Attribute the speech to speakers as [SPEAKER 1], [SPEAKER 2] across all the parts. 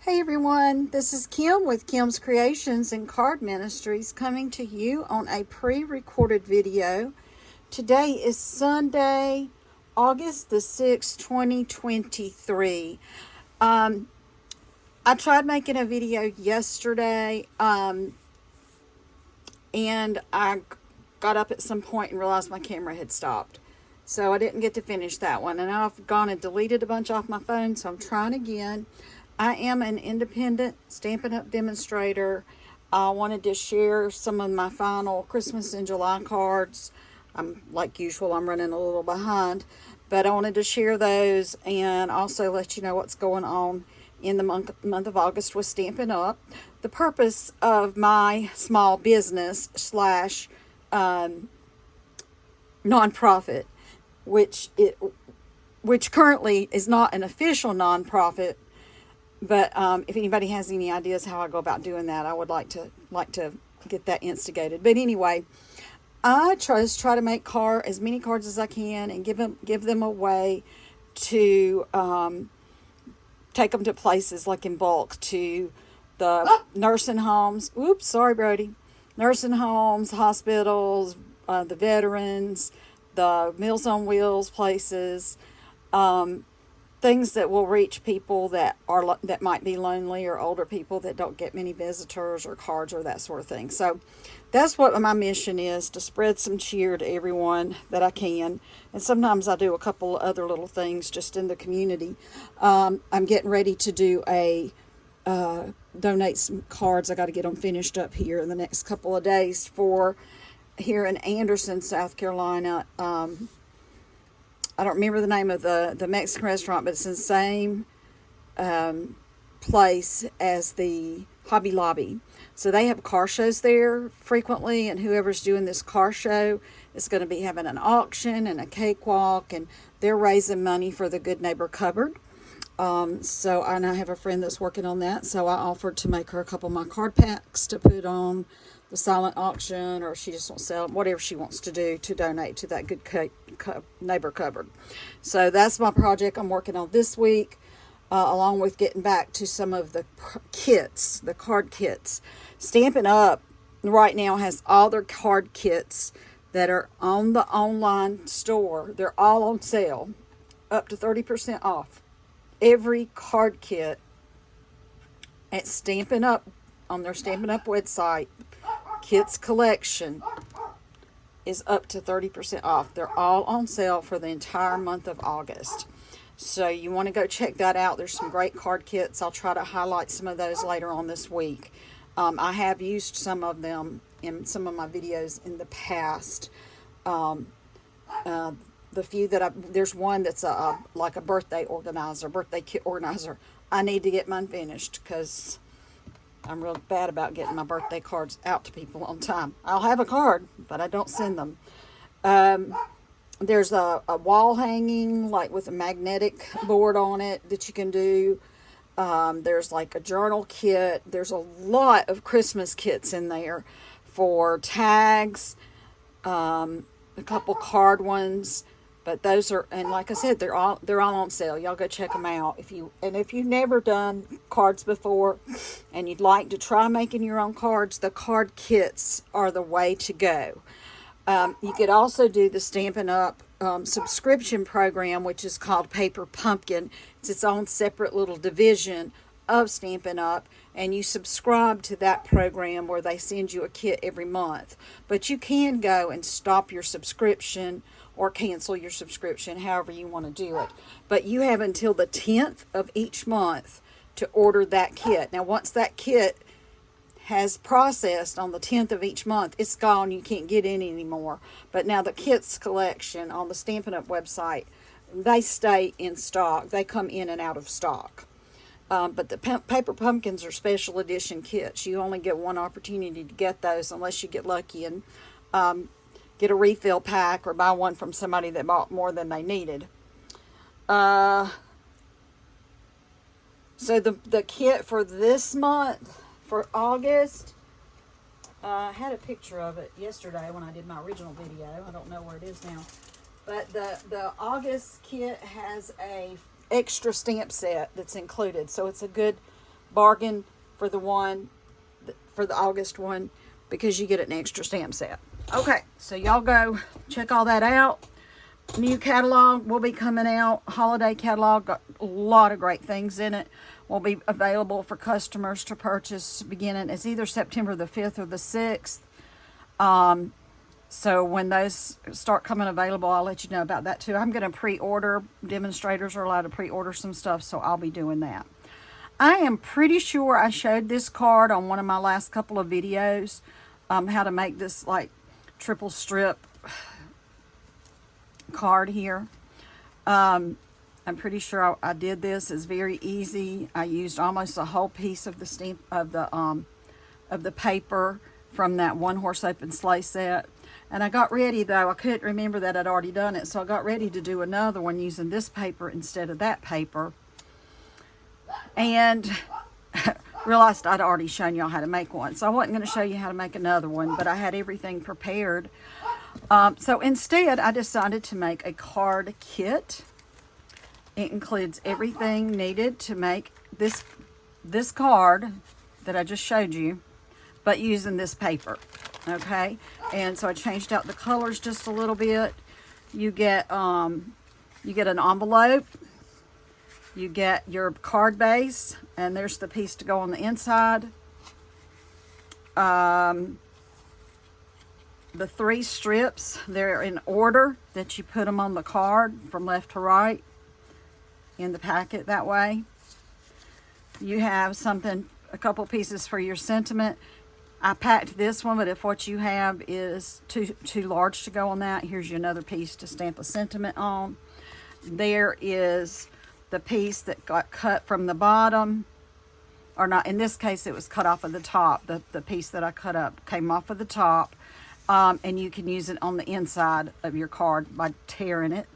[SPEAKER 1] Hey everyone, this is Kim with Kim's Creations and Card Ministries coming to you on a pre-recorded video. Today is Sunday, August the 6th, 2023. I tried making a video yesterday and I got up at some point and realized my camera had stopped. So I didn't get to finish that one. And I've gone and deleted a bunch off my phone, so I'm trying again. I am an independent Stampin' Up! Demonstrator. I wanted to share some of my final Christmas and July cards. Like usual, I'm running a little behind. But I wanted to share those and also let you know what's going on in the month of August with Stampin' Up! The purpose of my small business slash nonprofit, which currently is not an official nonprofit, but if anybody has any ideas how I go about doing that, I would like to get that instigated. But anyway, I try to make as many cards as I can and give them away to take them to places like in bulk to the nursing homes. Oops, sorry, Brody. Nursing homes, hospitals, the veterans, the Meals on Wheels places, things that will reach people that might be lonely or older people that don't get many visitors or cards or that sort of thing. So that's what my mission is, to spread some cheer to everyone that I can. And sometimes I do a couple other little things just in the community. I'm getting ready to do donate some cards. I got to get them finished up here in the next couple of days for here in Anderson, South Carolina. I don't remember the name of the Mexican restaurant, but it's in the same place as the Hobby Lobby. So they have car shows there frequently, and whoever's doing this car show is going to be having an auction and a cakewalk, and they're raising money for the Good Neighbor Cupboard. So I have a friend that's working on that, so I offered to make her a couple of my card packs to put on the silent auction, or if she just wants to sell whatever she wants to do to donate to that Good Neighbor Cupboard. So that's my project I'm working on this week, along with getting back to some of the kits, the card kits. Stampin' Up! Right now has all their card kits that are on the online store. They're all on sale, up to 30% off. Every card kit at Stampin' Up! On their Stampin' Up! Website, Kits Collection, is up to 30% off. They're all on sale for the entire month of August. So you want to go check that out. There's some great card kits. I'll try to highlight some of those later on this week. I have used some of them in some of my videos in the past. The few that there's one that's like a birthday kit organizer. I need to get mine finished because I'm real bad about getting my birthday cards out to people on time. I'll have a card, but I don't send them. There's a wall hanging, like with a magnetic board on it that you can do. There's like a journal kit. There's a lot of Christmas kits in there for tags, a couple card ones. But those are, and like I said, they're all on sale. Y'all go check them out. If you've never done cards before and you'd like to try making your own cards, the card kits are the way to go. You could also do the Stampin' Up! Subscription program, which is called Paper Pumpkin. It's its own separate little division of Stampin' Up! And you subscribe to that program where they send you a kit every month. But you can go and stop your subscription or cancel your subscription, however you want to do it. But you have until the 10th of each month to order that kit. Now, once that kit has processed on the 10th of each month, it's gone. You can't get in anymore. But now the kits collection on the Stampin' Up! Website, they stay in stock. They come in and out of stock. But the Paper Pumpkins are special edition kits. You only get one opportunity to get those unless you get lucky and get a refill pack or buy one from somebody that bought more than they needed. So the kit for this month, for August, I had a picture of it yesterday when I did my original video. I don't know where it is now. But the August kit has a extra stamp set that's included. So it's a good bargain for the one, for the August one, because you get an extra stamp set. Okay, so y'all go check all that out. New catalog will be coming out. Holiday catalog, got a lot of great things in it. Will be available for customers to purchase beginning. It's either September the 5th or the 6th. So when those start coming available, I'll let you know about that too. I'm going to pre-order. Demonstrators are allowed to pre-order some stuff, so I'll be doing that. I am pretty sure I showed this card on one of my last couple of videos, how to make this like triple strip card here. I'm pretty sure I did this. It's very easy. I used almost a whole piece of the stamp of the paper from that One Horse Open Sleigh set. And I got ready, though. I couldn't remember that I'd already done it, so I got ready to do another one using this paper instead of that paper. And realized I'd already shown y'all how to make one. So I wasn't going to show you how to make another one, but I had everything prepared. So instead, I decided to make a card kit. It includes everything needed to make this card that I just showed you, but using this paper. Okay, and so I changed out the colors just a little bit. You get an envelope. You get your card base, and there's the piece to go on the inside. The 3 strips, they're in order that you put them on the card from left to right in the packet that way. You have a couple pieces for your sentiment. I packed this one, but if what you have is too large to go on that, here's you another piece to stamp a sentiment on. There is the piece that got cut from the bottom, or not, in this case it was cut off of the top. The piece that I cut up came off of the top, and you can use it on the inside of your card by tearing it.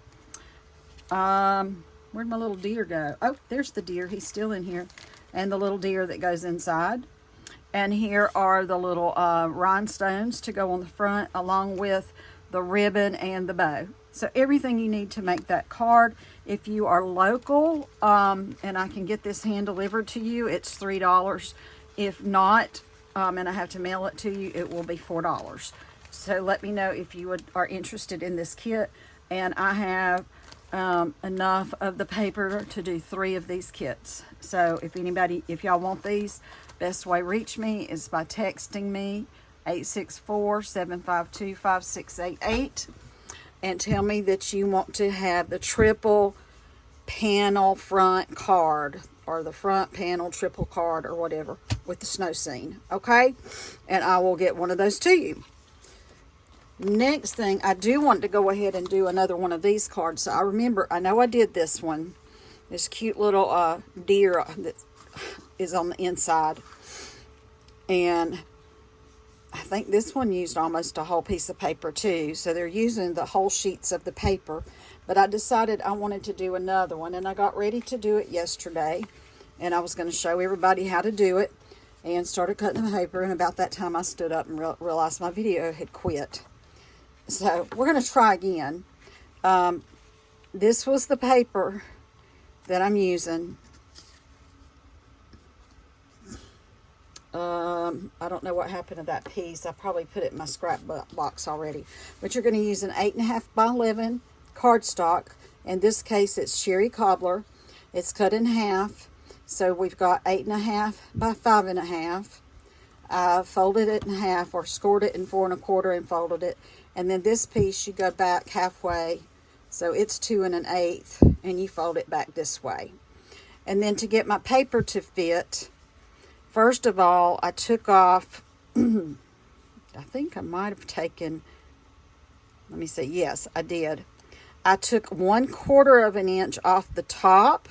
[SPEAKER 1] Where'd my little deer go? Oh, there's the deer. He's still in here. And the little deer that goes inside. And here are the little rhinestones to go on the front, along with the ribbon and the bow. So everything you need to make that card. If you are local, and I can get this hand delivered to you, it's $3. If not, and I have to mail it to you, it will be $4. So let me know if you are interested in this kit. And I have enough of the paper to do 3 of these kits. So if y'all want these, best way to reach me is by texting me 864-752-5688 and tell me that you want to have the triple panel front card, or the front panel triple card, or whatever, with the snow scene. Okay, and I will get one of those to you. Next thing, I do want to go ahead and do another one of these cards. So I know I did this one, this cute little deer that is on the inside, and I think this one used almost a whole piece of paper too, so they're using the whole sheets of the paper. But I decided I wanted to do another one, and I got ready to do it yesterday, and I was going to show everybody how to do it, and started cutting the paper, and about that time I stood up and realized my video had quit. So we're going to try again. This was the paper that I'm using. I don't know what happened to that piece. I probably put it in my scrap box already. But you're going to use an 8.5 by 11 cardstock. In this case, it's Sherry Cobbler. It's cut in half. So we've got 8.5 by 5.5. I folded it in half, or scored it in 4 1/4 and folded it. And then this piece, you go back halfway. So it's 2 1/8, and you fold it back this way. And then to get my paper to fit, first of all, I took off, I think I might have taken, let me see, yes, I did. I took 1/4 of an inch off the top,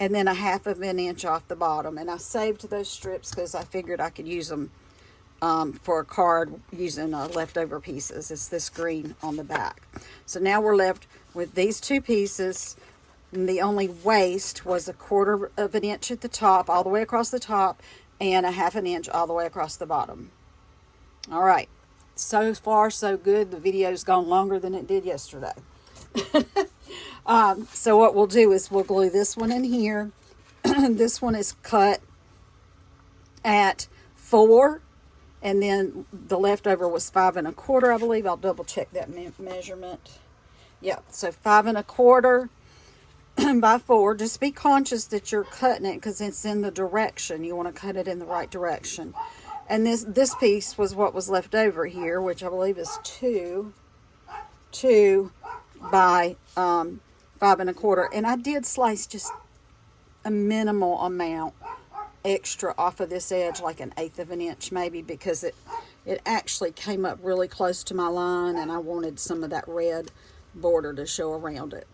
[SPEAKER 1] and then 1/2 of an inch off the bottom. And I saved those strips because I figured I could use them for a card using leftover pieces. It's this green on the back. So now we're left with these 2 pieces. And the only waste was 1/4 of an inch at the top, all the way across the top, and 1/2 an inch all the way across the bottom. All right. So far, so good. The video's gone longer than it did yesterday. So what we'll do is we'll glue this one in here. This one is cut at 4, and then the leftover was 5 1/4, I believe. I'll double check that measurement. Yep, so 5 1/4 by 4. Just be conscious that you're cutting it because it's in the direction. You want to cut it in the right direction. And this piece was what was left over here, which I believe is 2 by 5 1/4. And I did slice just a minimal amount extra off of this edge, like 1/8 of an inch maybe, because it actually came up really close to my line, and I wanted some of that red border to show around it.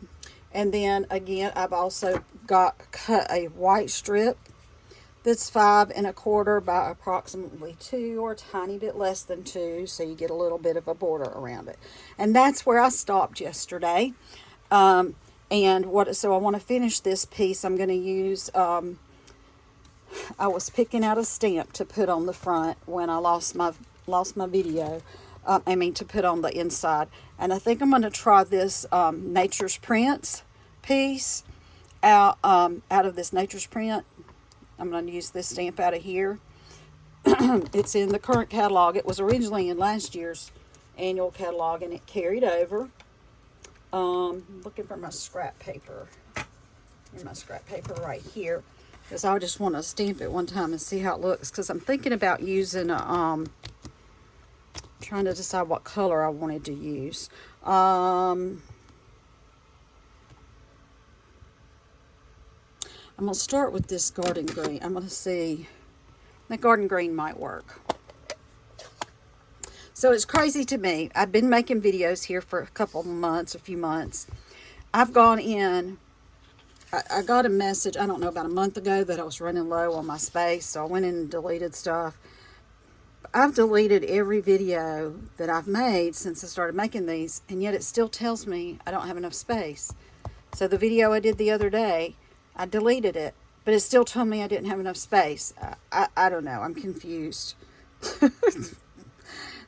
[SPEAKER 1] And then again, I've also cut a white strip that's 5 1/4 by approximately 2, or a tiny bit less than 2, so you get a little bit of a border around it. And that's where I stopped yesterday. So I want to finish this piece. I'm going to use, I was picking out a stamp to put on the front when I lost my video. To put on the inside. And I think I'm going to try this Nature's Prints piece out of this Nature's Print. I'm going to use this stamp out of here. It's in the current catalog. It was originally in last year's annual catalog, and it carried over. Looking for my scrap paper. Here's my scrap paper right here, because I just want to stamp it one time and see how it looks, because I'm thinking about using a trying to decide what color I wanted to use. I'm going to start with this garden green. I'm going to see. The garden green might work. So it's crazy to me. I've been making videos here for a few months. I've gone in. I got a message, I don't know, about a month ago that I was running low on my space. So I went in and deleted stuff. I've deleted every video that I've made since I started making these, and yet it still tells me I don't have enough space. So the video I did the other day, I deleted it, but it still told me I didn't have enough space. I don't know. I'm confused.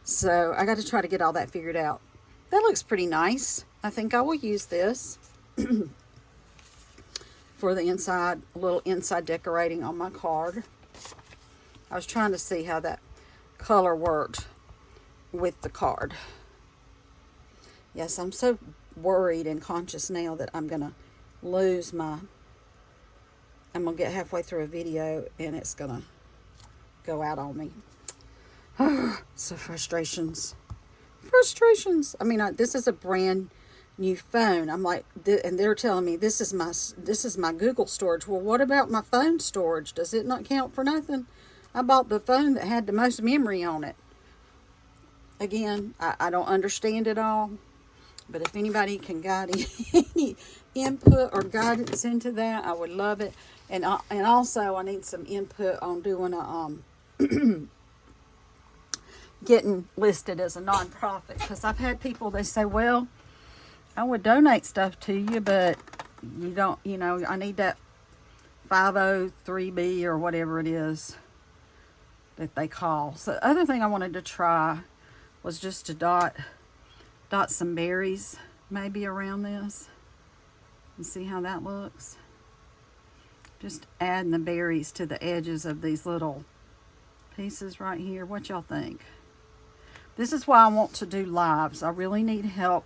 [SPEAKER 1] So I got to try to get all that figured out. That looks pretty nice. I think I will use this for the inside, a little inside decorating on my card. I was trying to see how that color worked with the card. Yes, I'm so worried and conscious now that I'm gonna lose I'm gonna get halfway through a video and it's gonna go out on me. So frustrations. I mean, this is a brand new phone. I'm like, and they're telling me this is my Google storage. Well, what about my phone storage? Does it not count for nothing? I bought the phone that had the most memory on it. Again, I don't understand it all, but if anybody can guide any input or guidance into that, I would love it. And also, I need some input on doing getting listed as a nonprofit, because I've had people, they say, well, I would donate stuff to you, but you don't, I need that 503B or whatever it is that they call. So the other thing I wanted to try was just to dot some berries maybe around this and see how that looks. Just adding the berries to the edges of these little pieces right here. What y'all think? This is why I want to do lives. I really need help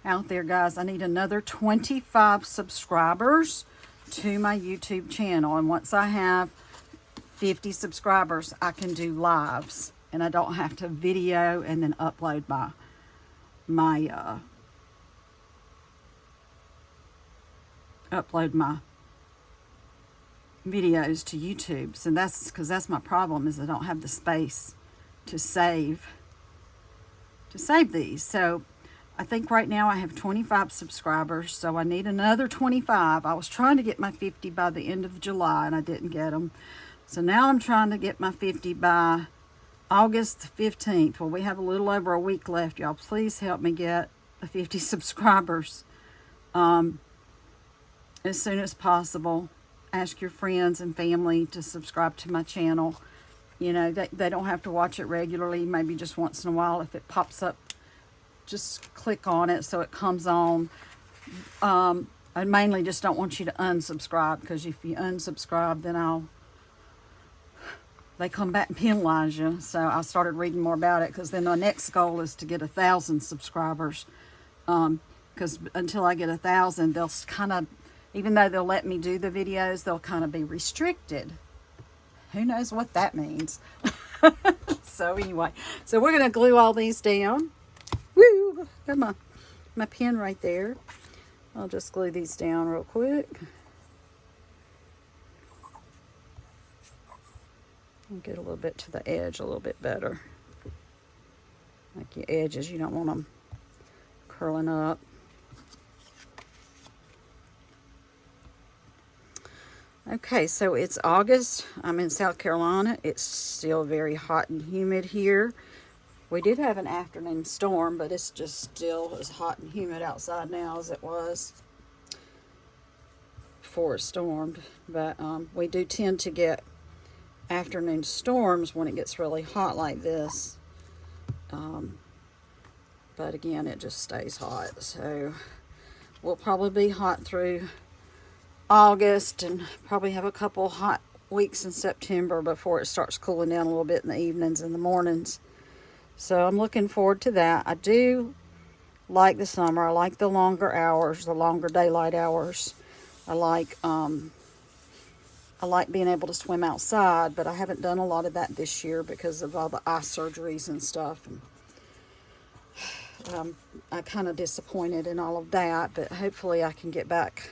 [SPEAKER 1] out there, guys. I need another 25 subscribers to my YouTube channel, and once I have 50 subscribers, I can do lives, and I don't have to video and then upload my videos to YouTube. So that's because that's my problem, is I don't have the space to save these. So I think right now I have 25 subscribers, so I need another 25. I was trying to get my 50 by the end of July, and I didn't get them. So now I'm trying to get my 50 by August 15th. Well, we have a little over a week left, y'all. Please help me get the 50 subscribers as soon as possible. Ask your friends and family to subscribe to my channel. They don't have to watch it regularly, maybe just once in a while. If it pops up, just click on it so it comes on. I mainly just don't want you to unsubscribe, because if you unsubscribe, then they come back and penalize you. So I started reading more about it, because then my next goal is to get 1,000 subscribers. Because until I get 1,000, they'll kind of, even though they'll let me do the videos, they'll kind of be restricted. Who knows what that means? So anyway, so we're going to glue all these down. Woo! Got my pen right there. I'll just glue these down real quick. And get a little bit to the edge a little bit better. Like your edges, you don't want them curling up. Okay, so it's August. I'm in South Carolina. It's still very hot and humid here. We did have an afternoon storm, but it's just still as hot and humid outside now as it was before it stormed. But we do tend to get afternoon storms when it gets really hot like this. But again, it just stays hot. So we'll probably be hot through August, and probably have a couple hot weeks in September before it starts cooling down a little bit in the evenings and the mornings. So I'm looking forward to that. I do like the summer. I like the longer hours, the longer daylight hours. I like being able to swim outside, but I haven't done a lot of that this year because of all the eye surgeries and stuff. And I'm kind of disappointed in all of that, but hopefully I can get back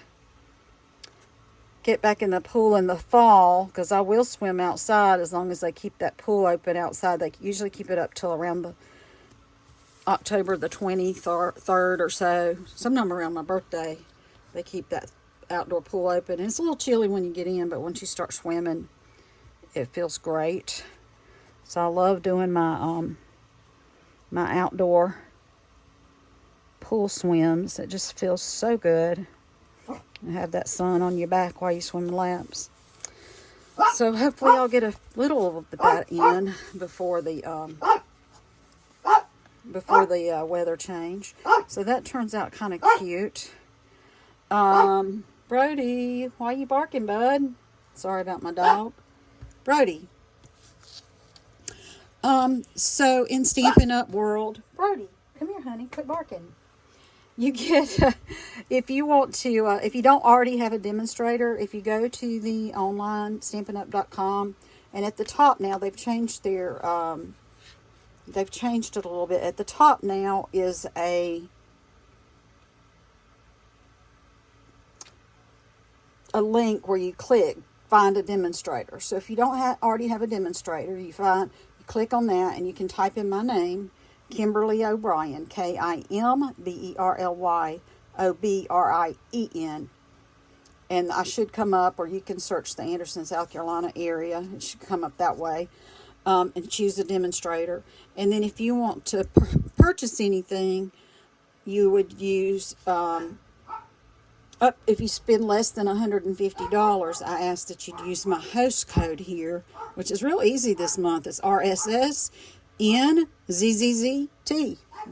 [SPEAKER 1] in the pool in the fall, because I will swim outside as long as they keep that pool open outside. They usually keep it up till around the October the 23rd or so, sometime around my birthday. They keep that outdoor pool open, and it's a little chilly when you get in, but once you start swimming, it feels great. So I love doing my my outdoor pool swims. It just feels so good. Have that sun on your back while you swim laps. So hopefully I'll get a little of that in before the weather change. So that turns out kind of cute. Brody, why are you barking, bud? Sorry about my dog. Brody. So in Stampin' Up! World, Brody, come here, honey, quit barking. You get, if you want to, if you don't already have a demonstrator, if you go to the online stampinup.com, and at the top now they've changed their, they've changed it a little bit. At the top now is a link where you click find a demonstrator. So if you don't already have a demonstrator, you click on that, and you can type in my name, Kimberly O'Brien, KIMBERLY OBRIEN, and I should come up, or you can search the Anderson, South Carolina area. It should come up that way, and choose a demonstrator. And then if you want to purchase anything, you would use if you spend less than $150, I ask that you use my host code here, which is real easy this month. It's RSSNZZZT.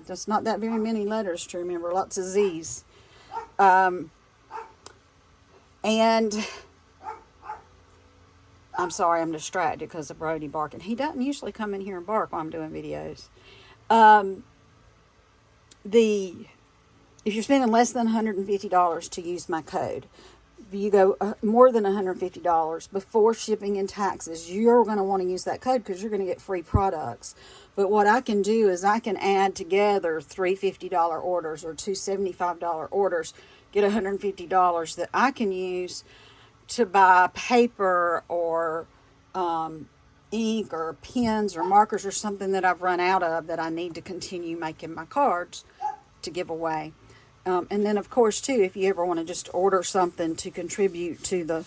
[SPEAKER 1] That's not that very many letters to remember. Lots of Z's. And I'm sorry, I'm distracted because of Brody barking. He doesn't usually come in here and bark while I'm doing videos. If you're spending less than $150 to use my code, if you go more than $150 before shipping and taxes, you're going to want to use that code because you're going to get free products. But what I can do is I can add together three $50 orders or two $75 orders, get $150 that I can use to buy paper or ink or pens or markers or something that I've run out of that I need to continue making my cards to give away. And then, of course, too, if you ever want to just order something to contribute to the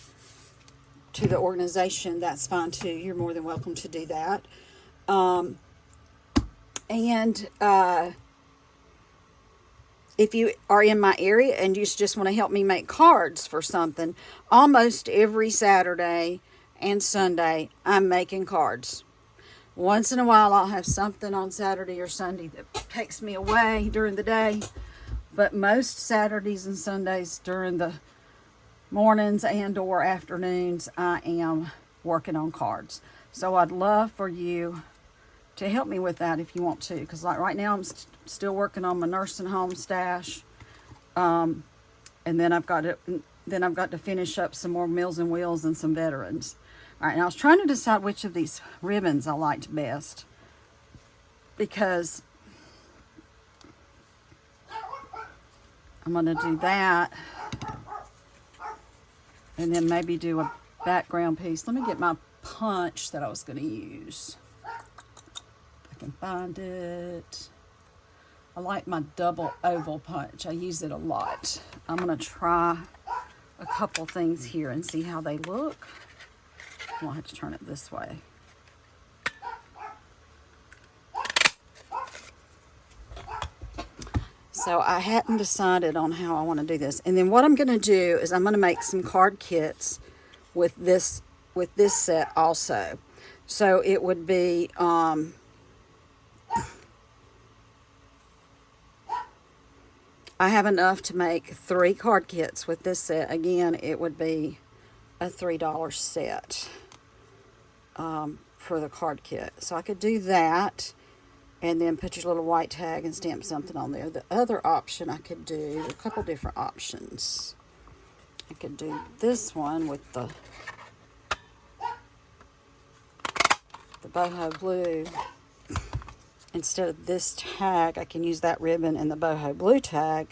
[SPEAKER 1] organization, that's fine, too. You're more than welcome to do that. If you are in my area and you just want to help me make cards for something, almost every Saturday and Sunday, I'm making cards. Once in a while, I'll have something on Saturday or Sunday that takes me away during the day. But most Saturdays and Sundays during the mornings and or afternoons, I am working on cards. So I'd love for you to help me with that if you want to, because like right now I'm still working on my nursing home stash, and then I've got to finish up some more Meals and Wheels and some veterans. All right, and I was trying to decide which of these ribbons I liked best, because I'm going to do that and then maybe do a background piece. Let me get my punch that I was going to use. If I can find it. I like my double oval punch. I use it a lot. I'm going to try a couple things here and see how they look. I'll have to turn it this way. So I hadn't decided on how I want to do this. And then what I'm going to do is I'm going to make some card kits with this set also. So it would be I have enough to make 3 card kits with this set. Again, it would be a $3 set for the card kit. So I could do that and then put your little white tag and stamp something on there. The other option I could do, a couple different options. I could do this one with the boho blue. Instead of this tag, I can use that ribbon and the boho blue tag.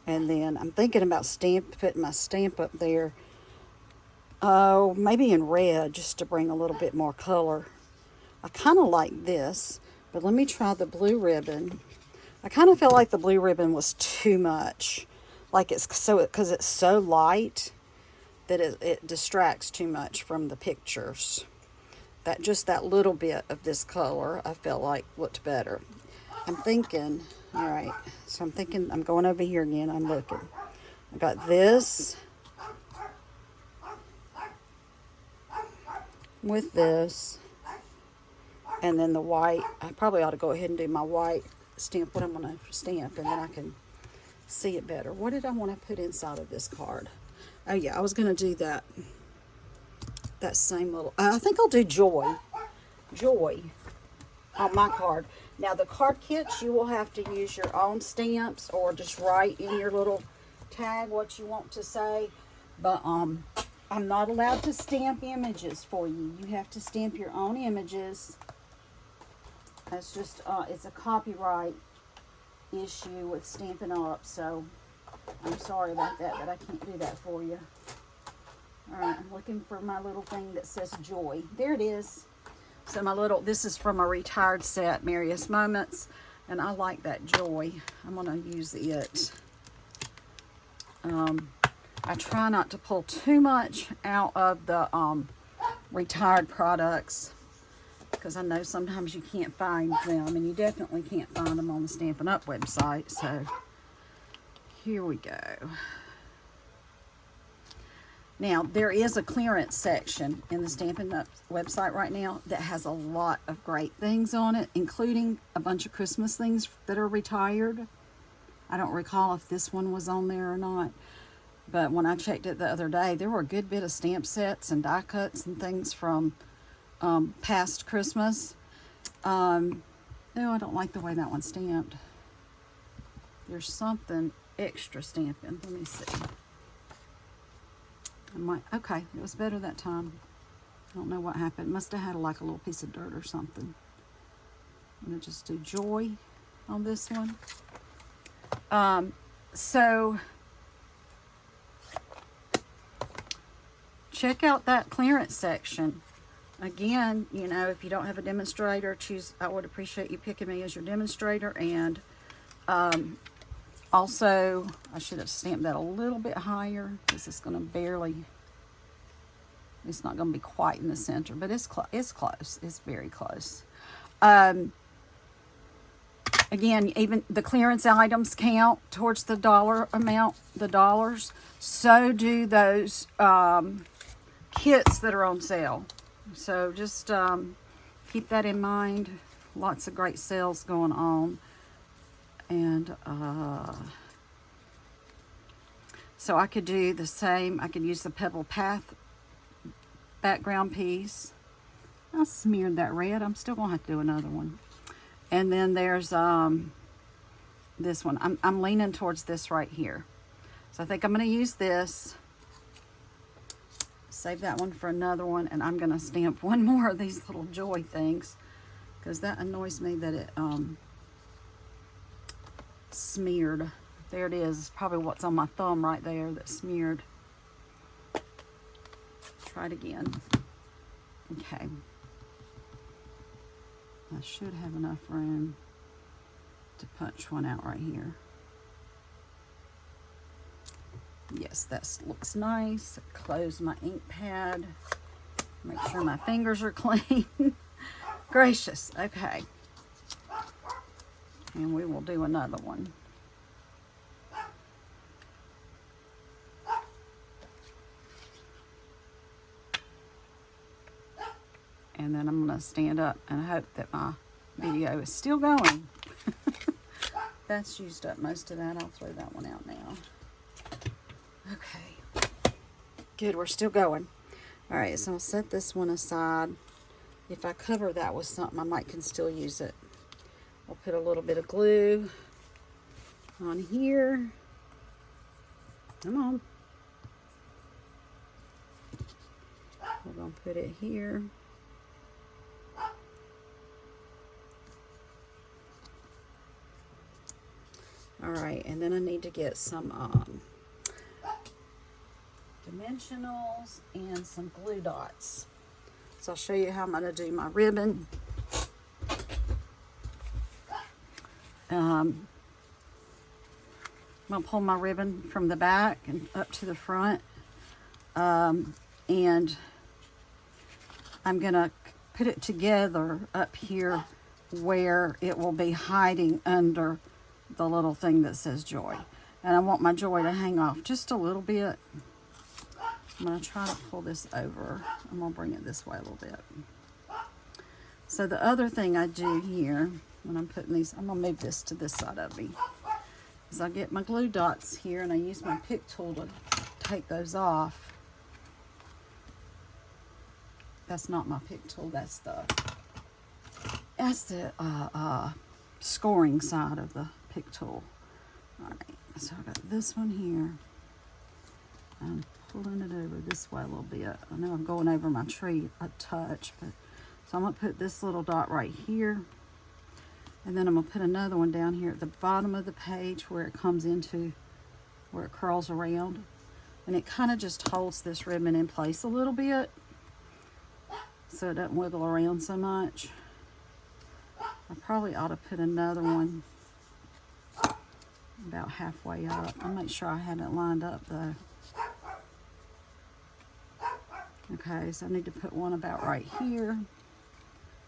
[SPEAKER 1] And then I'm thinking about putting my stamp up there. Oh, maybe in red, just to bring a little bit more color. I kind of like this, but let me try the blue ribbon. I kind of felt like the blue ribbon was too much. Like because it's so light that it distracts too much from the pictures. Just that little bit of this color I felt like looked better. I'm thinking, all right, so I'm going over here again, I'm looking. I got this with this, and then the white. I probably ought to go ahead and do my white, stamp what I'm going to stamp, and then I can see it better. What did I want to put inside of this card? Oh yeah, I was going to do that same little, I think I'll do joy on my card. Now the card kits, you will have to use your own stamps or just write in your little tag what you want to say, but I'm not allowed to stamp images for you. You have to stamp your own images. That's just it's a copyright issue with Stampin' Up, so I'm sorry about that, but I can't do that for you. Alright, I'm looking for my little thing that says joy. There it is. So this is from a retired set, Merriest Moments, and I like that joy. I'm going to use it. I try not to pull too much out of the retired products, because I know sometimes you can't find them, and you definitely can't find them on the Stampin' Up website. So here we go. Now, there is a clearance section in the Stampin' Up website right now that has a lot of great things on it, including a bunch of Christmas things that are retired. I don't recall if this one was on there or not, but when I checked it the other day, there were a good bit of stamp sets and die cuts and things from past Christmas. No, I don't like the way that one's stamped. There's something extra stamping. Let me see. Okay, it was better that time. I don't know what happened. Must have had like a little piece of dirt or something. I'm going to just do joy on this one. So check out that clearance section. Again, you know, if you don't have a demonstrator, I would appreciate you picking me as your demonstrator. And also, I should have stamped that a little bit higher, because it's going to it's not going to be quite in the center, but it's close. It's very close. Again, even the clearance items count towards the dollar amount, the dollars. So do those kits that are on sale. So just keep that in mind. Lots of great sales going on. And so I could do the same. I could use the Pebble Path background piece. I smeared that red. I'm still gonna have to do another one. And then there's this one. I'm leaning towards this right here. So I think I'm gonna use this. Save that one for another one, and I'm gonna stamp one more of these little joy things, because that annoys me that it smeared. There it is. It's probably what's on my thumb right there that smeared. Try it again. Okay. I should have enough room to punch one out right here. Yes, that looks nice. Close my ink pad. Make sure my fingers are clean. Gracious. Okay. And we will do another one. And then I'm going to stand up and hope that my video is still going. That's used up most of that. I'll throw that one out now. Okay. Good, we're still going. All right, so I'll set this one aside. If I cover that with something, I might can still use it. I'll put a little bit of glue on here. Come on. We're going to put it here. All right, and then I need to get some dimensionals and some glue dots. So I'll show you how I'm going to do my ribbon. I'm going to pull my ribbon from the back and up to the front. And I'm going to put it together up here where it will be hiding under the little thing that says joy. And I want my joy to hang off just a little bit. I'm going to try to pull this over. I'm going to bring it this way a little bit. So the other thing I do here when I'm putting these, I'm going to move this to this side of me, is I get my glue dots here and I use my pick tool to take those off. That's not my pick tool, that's the scoring side of the pick tool. All right, so I got this one here. I'm pulling it over this way a little bit. I know I'm going over my tree a touch, but so I'm gonna put this little dot right here, and then I'm gonna put another one down here at the bottom of the page where it comes into, where it curls around, and it kind of just holds this ribbon in place a little bit so it doesn't wiggle around so much. I probably ought to put another one about halfway up. I'll make sure I have it lined up though. Okay, so I need to put one about right here.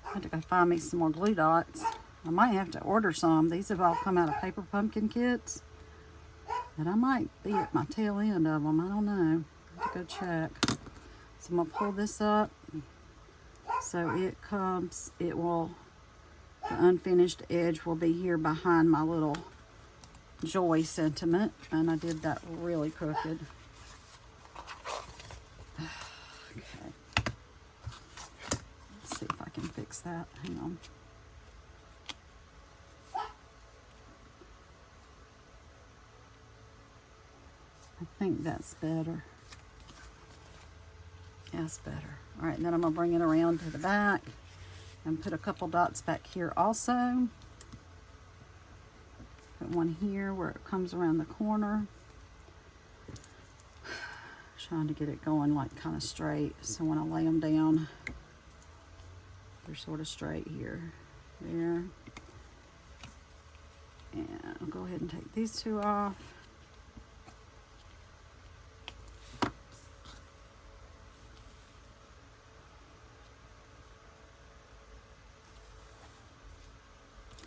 [SPEAKER 1] I have to go find me some more glue dots. I might have to order some. These have all come out of paper pumpkin kits. But I might be at my tail end of them. I don't know. I have to go check. So I'm going to pull this up. So it comes, the unfinished edge will be here behind my little joy sentiment. And I did that really crooked. Okay. Let's see if I can fix that. Hang on. I think that's better. Yeah, that's better. All right, and then I'm gonna bring it around to the back and put a couple dots back here also. Put one here where it comes around the corner. Trying to get it going like kind of straight, so when I lay them down, they're sort of straight here, there. And I'll go ahead and take these two off.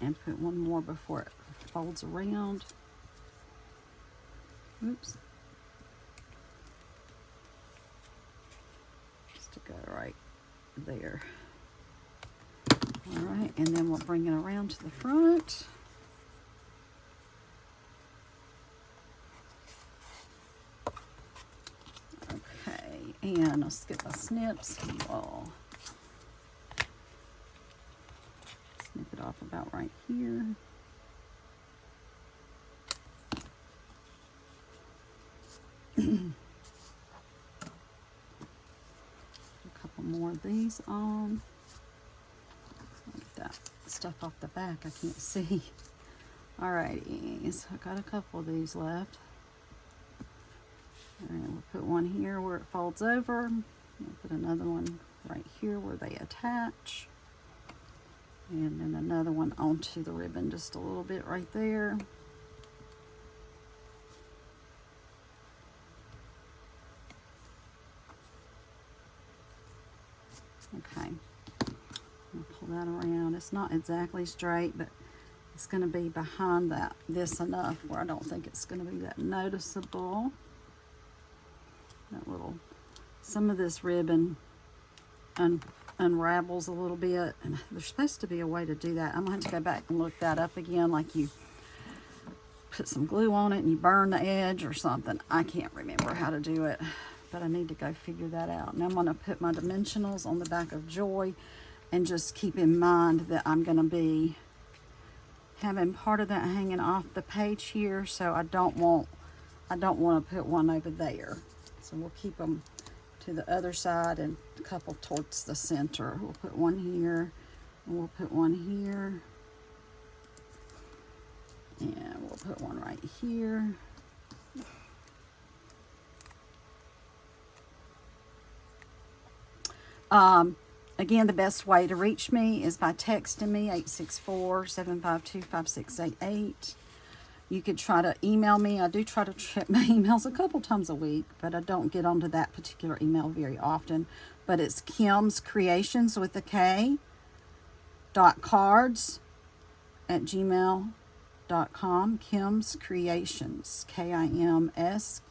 [SPEAKER 1] And put one more before it folds around. Oops. Just to go right there. All right, and then we'll bring it around to the front. Okay, and I'll skip my snips. We'll off about right here. A couple more of these on. Get that stuff off the back, I can't see. Alrighty, so I got a couple of these left. Alright, we'll put one here where it folds over. We'll put another one right here where they attach. And then another one onto the ribbon just a little bit right there. Okay, I'll pull that around. It's not exactly straight, but it's going to be behind this enough where I don't think it's going to be that noticeable. That little, some of this ribbon unravels a little bit, and there's supposed to be a way to do that. I'm going to have to go back and look that up again, like you put some glue on it and you burn the edge or something. I can't remember how to do it, but I need to go figure that out. Now I'm going to put my dimensionals on the back of Joy, and just keep in mind that I'm going to be having part of that hanging off the page here, so I don't want to put one over there. So we'll keep them to the other side and a couple towards the center. We'll put one here, and we'll put one here, and we'll put one right here. Again, the best way to reach me is by texting me, 864-752-5688. You could try to email me. I do try to check my emails a couple times a week, but I don't get onto that particular email very often. But it's Kim's Creations with a K .cards@gmail.com. Kim's Creations, KIMS.CARDS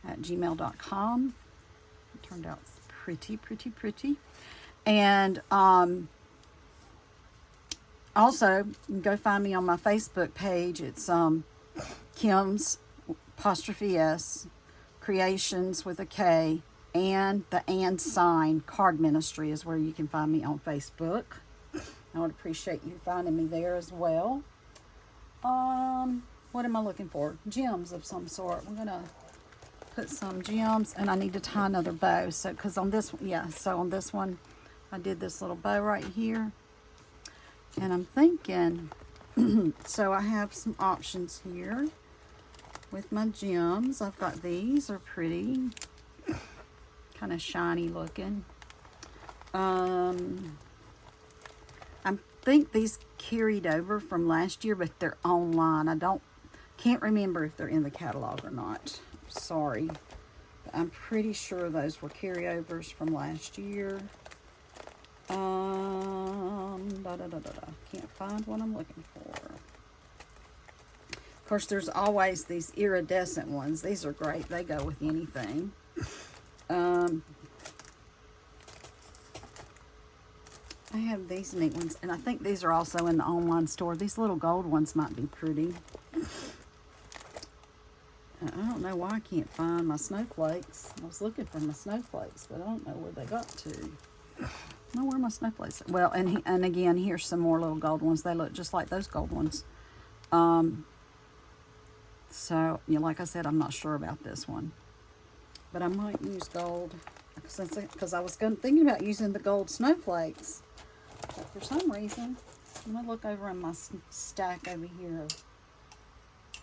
[SPEAKER 1] @gmail.com. It turned out pretty. And also, you can go find me on my Facebook page. It's Kim's '(S) Creations with a K, and the and sign Card Ministry is where you can find me on Facebook. I would appreciate you finding me there as well. What am I looking for? Gems of some sort. We're gonna put some gems, and I need to tie another bow. So, because on this one, so on this one, I did this little bow right here. And I'm thinking, so I have some options here with my gems. I've got these are pretty, kind of shiny looking. I think these carried over from last year, but they're online. Can't remember if they're in the catalog or not. Sorry, but I'm pretty sure those were carryovers from last year. Can't find what I'm looking for. Of course, there's always these iridescent ones. These are great. They go with anything. I have these neat ones, and I think these are also in the online store. These little gold ones might be pretty. I don't know why I can't find my snowflakes. I was looking for my snowflakes, but I don't know where they got to. I don't know where my snowflakes are. Well, and again, here's some more little gold ones. They look just like those gold ones. So, like I said, I'm not sure about this one. But I might use gold, because I was thinking about using the gold snowflakes. But for some reason, I'm going to look over in my stack over here of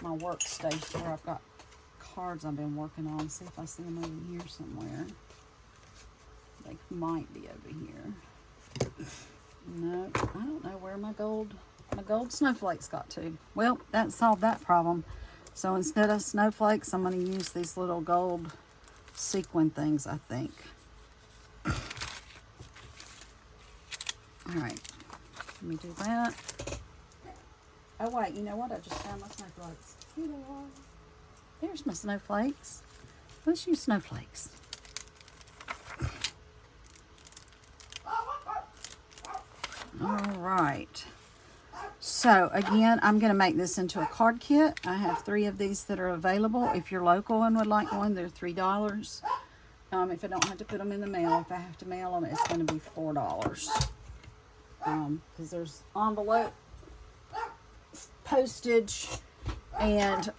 [SPEAKER 1] my workstation where I've got cards I've been working on. See if I see them over here somewhere. They might be over here. No, I don't know where my gold snowflakes got to. Well, that solved that problem. So instead of snowflakes, I'm going to use these little gold sequin things, I think. All right, let me do that. Oh wait, you know what? I just found my snowflakes. Here they are. There's my snowflakes. Let's use snowflakes. All right. So again, I'm going to make this into a card kit. I have 3 of these that are available. If you're local and would like one, they're $3. If I don't have to put them in the mail, if I have to mail them, it's going to be $4. Because there's envelope, postage, and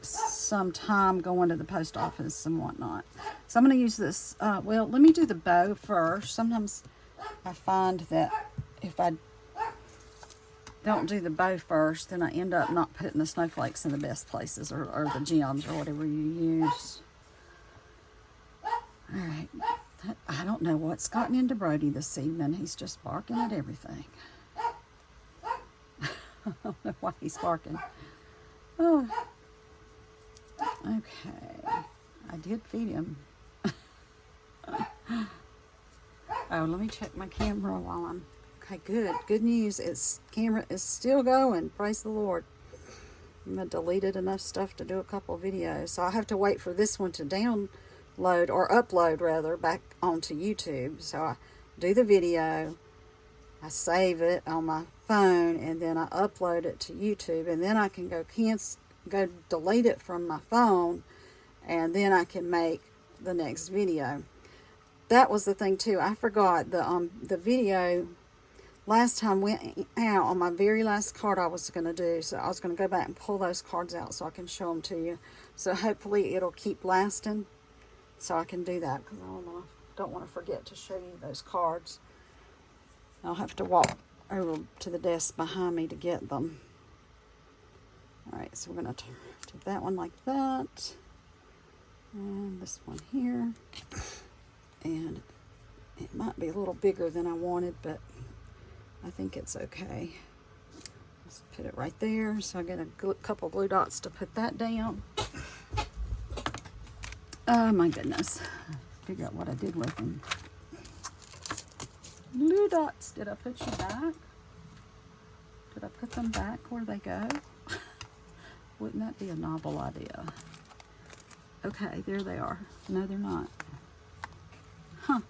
[SPEAKER 1] some time going to the post office and whatnot. So I'm going to use this. Well, let me do the bow first. Sometimes I find that if I don't do the bow first, then I end up not putting the snowflakes in the best places, or the gems, or whatever you use. All right. I don't know what's gotten into Brody this evening. He's just barking at everything. I don't know why he's barking. Oh. Okay. I did feed him. Oh, let me check my camera while I'm... Okay, good. Good news. Camera is still going. Praise the Lord. I've deleted enough stuff to do a couple of videos. So I have to wait for this one to download, or upload rather, back onto YouTube. So I do the video, I save it on my phone, and then I upload it to YouTube, and then I can go delete it from my phone, and then I can make the next video. That was the thing too. I forgot the video last time went out on my very last card I was going to do. So I was going to go back and pull those cards out so I can show them to you. So hopefully it'll keep lasting, so I can do that, because I don't want to forget to show you those cards. I'll have to walk over to the desk behind me to get them. Alright, so we're going to do that one like that. And this one here. And it might be a little bigger than I wanted, but I think it's okay. Let's put it right there. So I get a couple glue dots to put that down. Oh my goodness. Figure out what I did with them. Glue dots. Did I put you back? Did I put them back where they go? Wouldn't that be a novel idea? Okay, there they are. No, they're not. Huh.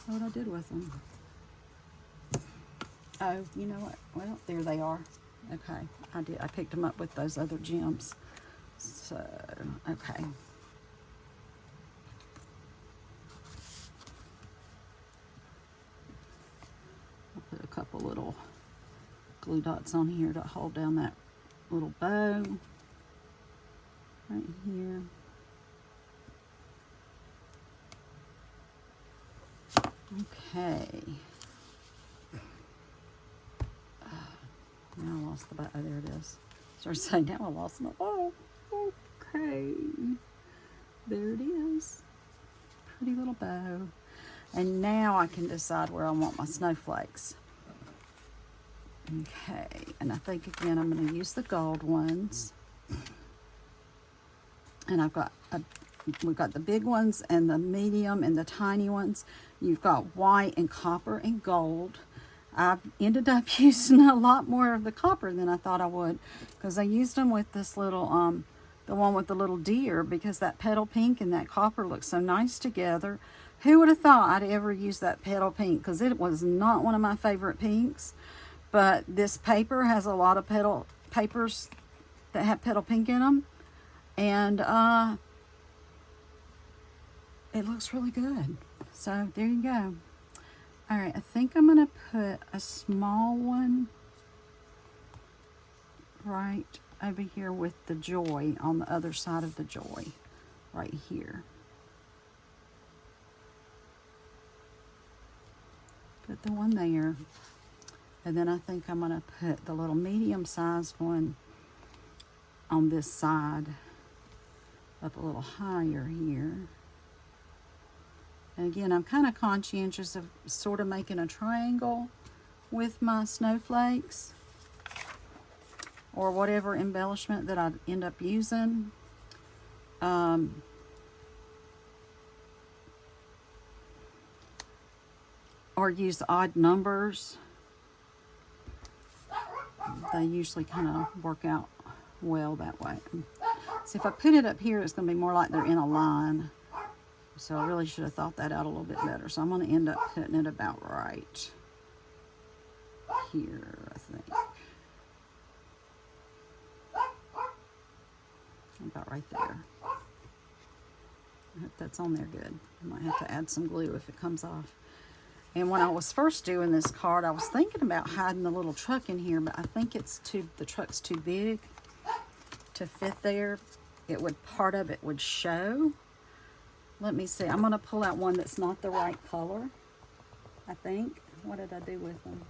[SPEAKER 1] What I did with them. Oh, you know what? Well, there they are. Okay, I picked them up with those other gems. So, okay. I'll put a couple little glue dots on here to hold down that little bow right here. Okay. Now I lost the bow. Oh, there it is. Started saying, now I lost my bow. Okay. There it is. Pretty little bow. And now I can decide where I want my snowflakes. Okay. And I think, again, I'm going to use the gold ones. And we've got the big ones and the medium and the tiny ones. You've got white and copper and gold. I've ended up using a lot more of the copper than I thought I would, because I used them with this little, the one with the little deer, because that petal pink and that copper look so nice together. Who would have thought I'd ever use that petal pink, because it was not one of my favorite pinks. But this paper has a lot of papers that have petal pink in them. And it looks really good. So there you go. All right, I think I'm going to put a small one right over here with the joy on the other side of the joy, right here. Put the one there. And then I think I'm going to put the little medium-sized one on this side, up a little higher here. And again, I'm kind of conscientious of sort of making a triangle with my snowflakes, or whatever embellishment that I end up using. Or use odd numbers. They usually kind of work out well that way. So if I put it up here, it's going to be more like they're in a line. So I really should have thought that out a little bit better. So I'm going to end up putting it about right here, I think. about right there. I hope that's on there good. I might have to add some glue if it comes off. And when I was first doing this card, I was thinking about hiding the little truck in here, but I think the truck's too big to fit there. Part of it would show. Let me see. I'm going to pull out one that's not the right color, I think. What did I do with them?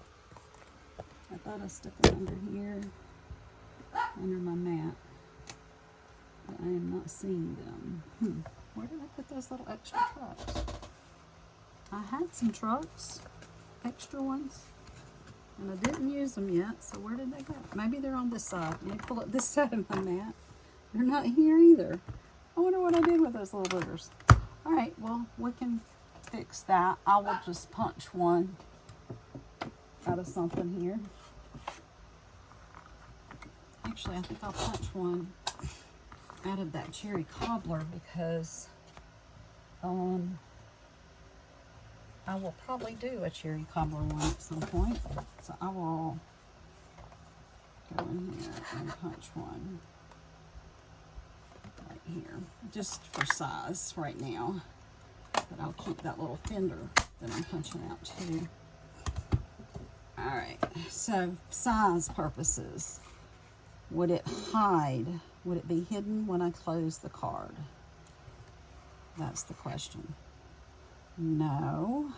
[SPEAKER 1] I thought I stuck them under here, under my mat. But I am not seeing them. Where did I put those little extra trucks? I had some trucks, extra ones, and I didn't use them yet, so where did they go? Maybe they're on this side. Let me pull up this side of my mat. They're not here either. I wonder what I did with those little boogers. All right, well, we can fix that. I will just punch one out of something here. Actually, I think I'll punch one out of that cherry cobbler because I will probably do a cherry cobbler one at some point. So I will go in here and punch one right here, just for size right now. But I'll keep that little fender that I'm punching out too. All right, so size purposes. Would it hide? Would it be hidden when I close the card? That's the question. No,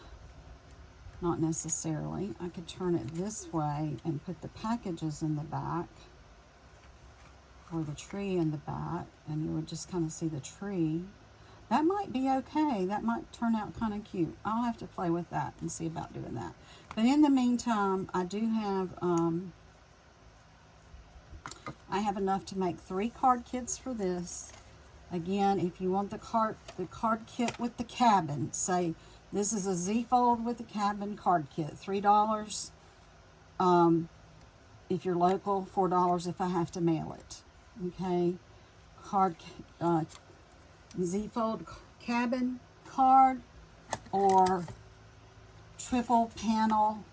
[SPEAKER 1] not necessarily. I could turn it this way and put the packages in the back, or the tree in the back, and you would just kind of see the tree. That might be okay. That might turn out kind of cute. I'll have to play with that and see about doing that. But in the meantime, I do have, I have enough to make 3 card kits for this. Again, if you want the card kit with the cabin, say this is a Z-fold with the cabin card kit, $3. If you're local, $4 if I have to mail it. Okay, Z-fold cabin card or triple panel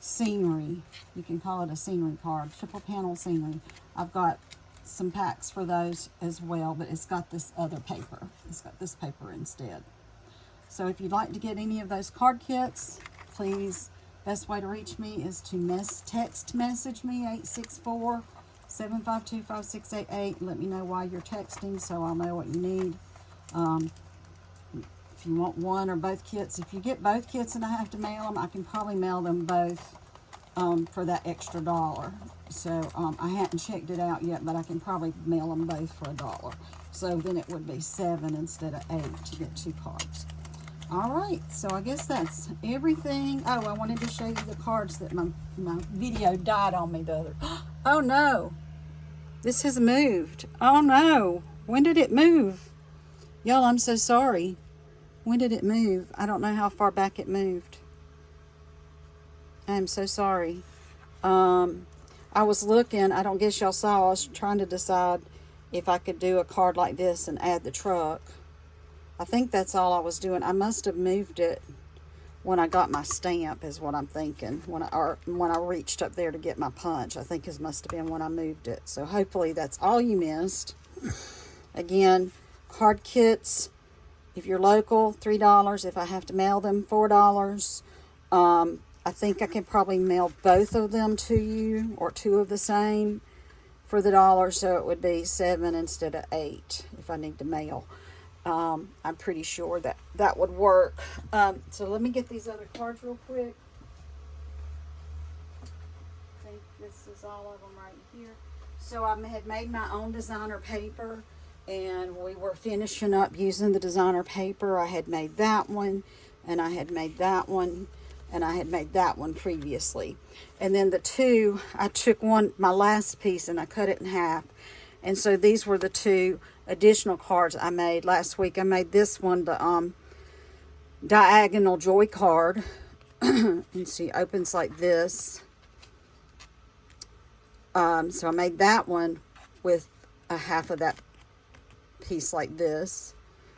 [SPEAKER 1] scenery. You can call it a scenery card, triple panel scenery. I've got some packs for those as well, but it's got this other paper. It's got this paper instead. So if you'd like to get any of those card kits, please, best way to reach me is to text message me, 864-752-5688. Let me know why you're texting so I'll know what you need. If you want one or both kits, if you get both kits and I have to mail them, I can probably mail them both for that extra $1. So I hadn't checked it out yet, but I can probably mail them both for $1. So then it would be 7 instead of 8 to get 2 cards. All right, so I guess that's everything. Oh, I wanted to show you the cards that my video died on me the other. Oh no, this has moved. Oh no, when did it move? Y'all, I'm so sorry. When did it move? I don't know how far back it moved. I'm so sorry. I was looking, I don't guess y'all saw, I was trying to decide if I could do a card like this and add the truck. I think that's all I was doing. I must have moved it when I got my stamp is what I'm thinking. When I reached up there to get my punch, I think it must have been when I moved it. So hopefully that's all you missed. Again, card kits, if you're local, $3. If I have to mail them, $4. I think I can probably mail both of them to you, or 2 of the same, for the $1. So it would be 7 instead of 8 if I need to mail. I'm pretty sure that would work. So let me get these other cards real quick. I think this is all of them right here. So I had made my own designer paper, and we were finishing up using the designer paper. I had made that one, and I had made that one, and I had made that one previously. And then the 2, I took my last piece, and I cut it in half. And so these were the 2 additional cards I made last week. I made this one, the diagonal joy card. You see, it opens like this. So I made that one with a half of that piece like this.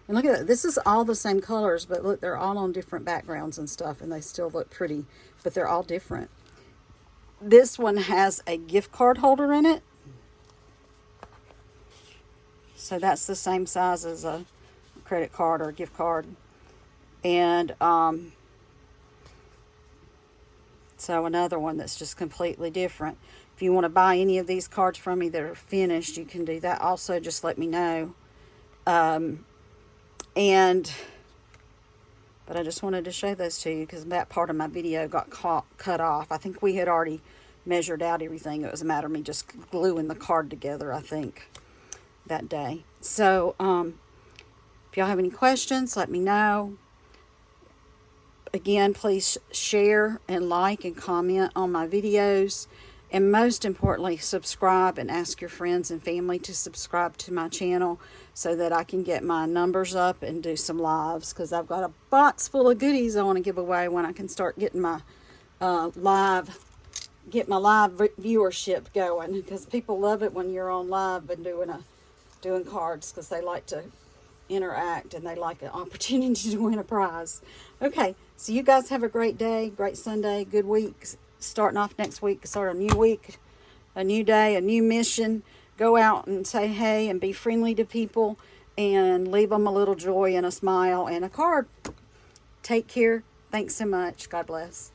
[SPEAKER 1] And look at that. This is all the same colors, but look, they're all on different backgrounds and stuff, and they still look pretty, but they're all different. This one has a gift card holder in it. So that's the same size as a credit card or a gift card. And so another one that's just completely different. If you want to buy any of these cards from me that are finished, you can do that also. Just let me know. But I just wanted to show those to you because that part of my video got cut off. I think we had already measured out everything. It was a matter of me just gluing the card together, I think, that day. So, if y'all have any questions, let me know. Again, please share and like and comment on my videos. And most importantly, subscribe and ask your friends and family to subscribe to my channel so that I can get my numbers up and do some lives, because I've got a box full of goodies I want to give away when I can start getting my live viewership going, because people love it when you're on live and doing cards, because they like to interact and they like an opportunity to win a prize. Okay, so you guys have a great day, great Sunday, good week. Starting off next week, start a new week, a new day, a new mission. Go out and say hey and be friendly to people and leave them a little joy and a smile and a card. Take care. Thanks so much. God bless.